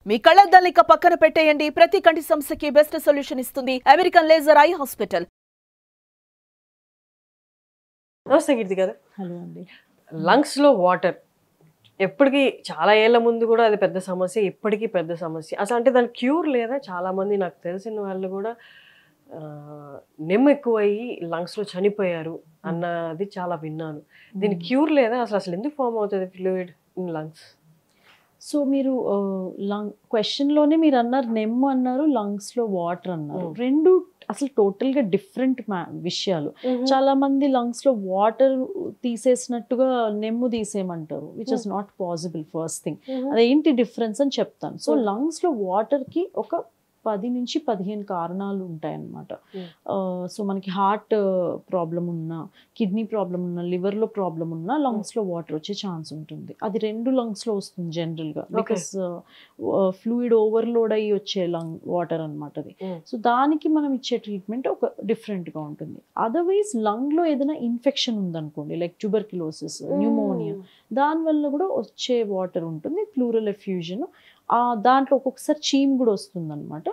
మీ కళ్ళద్దాలు ఇక పక్కన పెట్టేయండి. ప్రతి కంటి సమస్యకి బెస్ట్ సొల్యూషన్ ఇస్తుంది అమెరికన్ లేజర్ ఐ హాస్పిటల్. నమస్తే కీర్తి గారు. హలో అండి. లంగ్స్లో వాటర్ ఎప్పటికీ చాలా ఏళ్ల ముందు కూడా అది పెద్ద సమస్య, ఇప్పటికీ పెద్ద సమస్య. అసలు అంటే దాని క్యూర్ లేదా? చాలామంది నాకు తెలిసిన వాళ్ళు కూడా నెమ్ము ఎక్కువయ్యి లంగ్స్లో చనిపోయారు అన్నది చాలా విన్నాను. దీని క్యూర్ లేదా? అసలు ఎందుకు ఫామ్ అవుతుంది ఫ్లూయిడ్ ఇన్ లంగ్స్? సో మీరు క్వశ్చన్లోనే మీరు అన్నారు నెమ్ము అన్నారు, లంగ్స్లో వాటర్ అన్నారు. రెండు అసలు టోటల్గా డిఫరెంట్ విషయాలు. చాలా మంది లంగ్స్లో వాటర్ తీసేసినట్టుగా నెమ్ము తీసేయమంటారు, which is not possible. First thing అదేంటి డిఫరెన్స్ అని చెప్తాను. సో లంగ్స్లో వాటర్కి ఒక 10 నుంచి 15 కారణాలు ఉంటాయన్నమాట. సో మనకి హార్ట్ ప్రాబ్లం ఉన్నా, కిడ్నీ ప్రాబ్లం ఉన్నా, లివర్లో ప్రాబ్లం ఉన్నా లంగ్స్లో వాటర్ వచ్చే ఛాన్స్ ఉంటుంది. అది రెండు లంగ్స్లో వస్తుంది జనరల్గా, బికాస్ ఫ్లూయిడ్ ఓవర్లోడ్ అయ్యి వచ్చే వాటర్ అనమాట అది. సో దానికి మనం ఇచ్చే ట్రీట్మెంట్ ఒక డిఫరెంట్గా ఉంటుంది. అదర్వైజ్ లంగ్లో ఏదైనా ఇన్ఫెక్షన్ ఉందనుకోండి, లైక్ ట్యూబర్క్యులోసిస్, న్యూమోనియా, దానివల్ల కూడా వచ్చే వాటర్ ఉంటుంది, ప్లూరల్ ఎఫ్యూజన్. దాంట్లో ఒక్కొక్కసారి చీమ్ కూడా వస్తుంది అనమాట.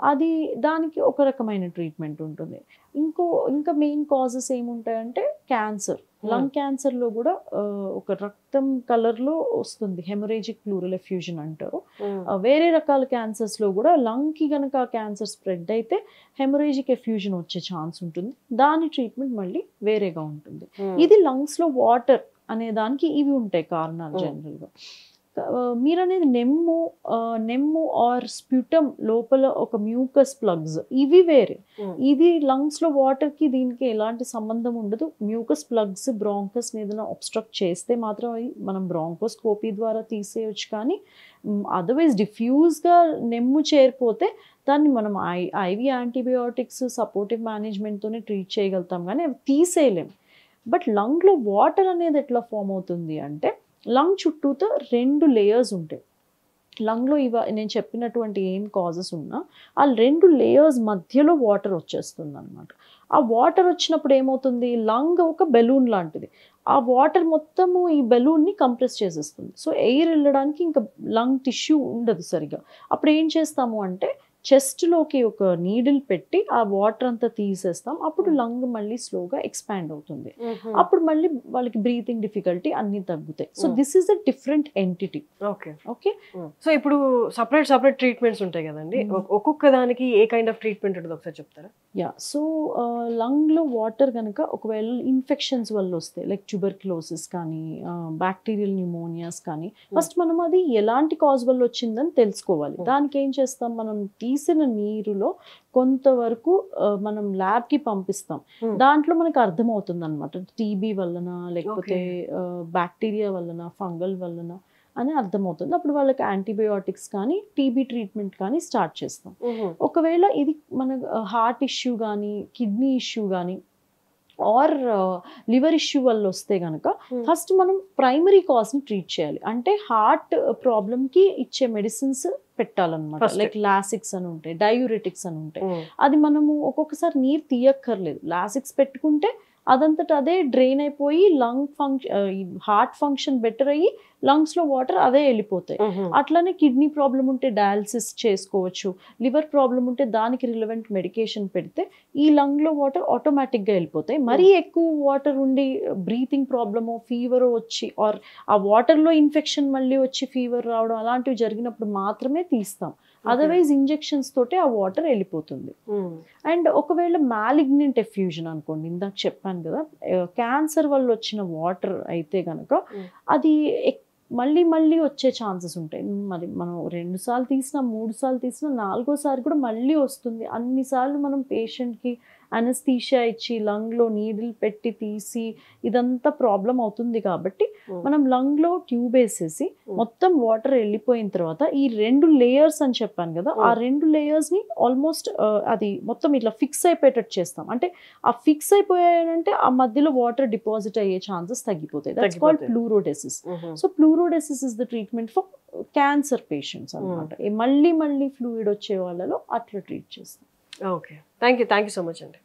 అది దానికి ఒక రకమైన ట్రీట్మెంట్ ఉంటుంది. ఇంకా మెయిన్ కాజెస్ ఏముంటాయంటే క్యాన్సర్. లంగ్ క్యాన్సర్లో కూడా ఒక రక్తం కలర్లో వస్తుంది, హెమరేజిక్ ప్లూరల్ ఎఫ్యూజన్ అంటారు. వేరే రకాల క్యాన్సర్స్లో కూడా లంగ్కి కనుక క్యాన్సర్ స్ప్రెడ్ అయితే హెమరేజిక్ ఎఫ్యూజన్ వచ్చే ఛాన్స్ ఉంటుంది. దాని ట్రీట్మెంట్ మళ్ళీ వేరేగా ఉంటుంది. ఇది లంగ్స్లో వాటర్ అనే దానికి ఇవి ఉంటాయి కారణాలు జనరల్గా. మీరు అనేది నెమ్ము ఆర్ స్ప్యూటమ్ లోపల ఒక మ్యూకస్ ప్లగ్స్, ఇవి వేరే. ఇది లంగ్స్లో వాటర్కి దీనికి ఎలాంటి సంబంధం ఉండదు. మ్యూకస్ ప్లగ్స్ బ్రాంకస్ ఏదైనా అబ్స్ట్రక్ట్ చేస్తే మాత్రం అవి మనం బ్రాంకోస్కోపీ ద్వారా తీసేయచ్చు. కానీ అదర్వైజ్ డిఫ్యూజ్గా నెమ్ము చేరిపోతే దాన్ని మనం ఐవి యాంటీబయోటిక్స్, సపోర్టివ్ మేనేజ్మెంట్తోనే ట్రీట్ చేయగలుగుతాం, కానీ అవి తీసేయలేం. బట్ లంగ్లో వాటర్ అనేది ఎట్లా ఫామ్ అవుతుంది అంటే, లంగ్ చుట్టూతో 2 లేయర్స్ ఉంటాయి. లంగ్లో నేను చెప్పినటువంటి ఏం కాజెస్ ఉన్నా ఆ 2 లేయర్స్ మధ్యలో వాటర్ వచ్చేస్తుంది అనమాట. ఆ వాటర్ వచ్చినప్పుడు ఏమవుతుంది, లంగ్ ఒక బెలూన్ లాంటిది. ఆ వాటర్ మొత్తము ఈ బెలూన్ని కంప్రెస్ చేసేస్తుంది. సో ఎయిర్ వెళ్ళడానికి ఇంకా లంగ్ టిష్యూ ఉండదు సరిగా. అప్పుడు ఏం చేస్తాము అంటే చెస్ట్లోకి ఒక నీడిల్ పెట్టి ఆ వాటర్ అంతా తీసేస్తాం. అప్పుడు లంగ్ మళ్ళీ స్లోగా ఎక్స్పాండ్ అవుతుంది. అప్పుడు మళ్ళీ వాళ్ళకి బ్రీతింగ్ డిఫికల్టీ అన్ని తగ్గుతాయి. So this is a different entity. Okay. So ఇప్పుడు సపరేట్ ట్రీట్మెంట్స్ ఉంటాయి కదండి, ఒక్కొక్క దానికి ఏ కైండ్ ఆఫ్ ట్రీట్మెంట్ ఉంటుంది ఒకసారి చెప్తారా? సో లంగ్లో వాటర్ కనుక ఒకవేళ ఇన్ఫెక్షన్స్ వల్ల వస్తాయి, లైక్ ట్యూబర్క్యులోసిస్ కానీ, బ్యాక్టీరియల్ న్యూమోనియాస్ కానీ, ఫస్ట్ మనం అది ఎలాంటి కాజ్ వల్ల వచ్చిందని తెలుసుకోవాలి. దానికి ఏం చేస్తాం, మనం తీసిన నీరులో కొంతవరకు మనం ల్యాబ్కి పంపిస్తాం. దాంట్లో మనకు అర్థమవుతుంది అనమాట, టీబీ వలన లేకపోతే బ్యాక్టీరియా వలన, ఫంగల్ వలన అని అర్థమవుతుంది. అప్పుడు వాళ్ళకి యాంటీబయోటిక్స్ కానీ టీబీ ట్రీట్మెంట్ కానీ స్టార్ట్ చేస్తాం. ఒకవేళ ఇది మన హార్ట్ ఇష్యూ కానీ, కిడ్నీ ఇష్యూ కానీ ఆర్ లివర్ ఇష్యూ వల్ల వస్తే కనుక ఫస్ట్ మనం ప్రైమరీ కాజ్ని ట్రీట్ చేయాలి. అంటే హార్ట్ ప్రాబ్లమ్కి ఇచ్చే మెడిసిన్స్ పెట్టాలన్నమాట. లైక్ లాసిక్స్ అని ఉంటాయి, డయూరెటిక్స్ అని ఉంటాయి. అది మనము ఒక్కొక్కసారి నీరు తీయక్కర్లేదు. లాసిక్స్ పెట్టుకుంటే అదంతటా అదే డ్రైన్ అయిపోయి లంగ్ హార్ట్ ఫంక్షన్ బెటర్ అయ్యి లంగ్స్లో వాటర్ అదే వెళ్ళిపోతాయి. అట్లానే కిడ్నీ ప్రాబ్లం ఉంటే డయాలసిస్ చేసుకోవచ్చు. లివర్ ప్రాబ్లం ఉంటే దానికి రిలవెంట్ మెడికేషన్ పెడితే ఈ లంగ్లో వాటర్ ఆటోమేటిక్గా వెళ్ళిపోతాయి. మరీ ఎక్కువ వాటర్ ఉండి బ్రీతింగ్ ప్రాబ్లమో, ఫీవరో వచ్చి ఆర్ ఆ వాటర్లో ఇన్ఫెక్షన్ మళ్ళీ వచ్చి ఫీవర్ రావడం అలాంటివి జరిగినప్పుడు మాత్రమే తీస్తాం. అదర్వైజ్ ఇంజెక్షన్స్ తోటే ఆ వాటర్ వెళ్ళిపోతుంది. అండ్ ఒకవేళ మ్యాలిగ్నెంట్ ఎఫ్యూజన్ అనుకోండి, ఇందాక చెప్పాను కదా, క్యాన్సర్ వల్ల వచ్చిన వాటర్ అయితే కనుక అది మళ్ళీ వచ్చే ఛాన్సెస్ ఉంటాయి. మరి మనం 2 సార్లు తీసినా, 3 సార్లు తీసినా, 4వ సారి కూడా మళ్ళీ వస్తుంది. అన్నిసార్లు మనం పేషెంట్కి అనస్థీషియా ఇచ్చి లంగ్లో నీడిల్ పెట్టి తీసి ఇదంతా ప్రాబ్లం అవుతుంది. కాబట్టి మనం లంగ్లో ట్యూబ్ వేసేసి మొత్తం వాటర్ వెళ్ళిపోయిన తర్వాత ఈ 2 లేయర్స్ అని చెప్పాను కదా, ఆ 2 లేయర్స్ని ఆల్మోస్ట్ అది మొత్తం ఇట్లా ఫిక్స్ అయిపోయేటట్టు చేస్తాం. అంటే ఆ ఫిక్స్ అయిపోయాయంటే ఆ మధ్యలో వాటర్ డిపాజిట్ అయ్యే ఛాన్సెస్ తగ్గిపోతాయి. That's called pleurodesis. So pleurodesis is the treatment for cancer patients అనమాట. మళ్ళీ ఫ్లూయిడ్ వచ్చే వాళ్ళలో అట్లా ట్రీట్ చేస్తాం. Okay, thank you so much అండి.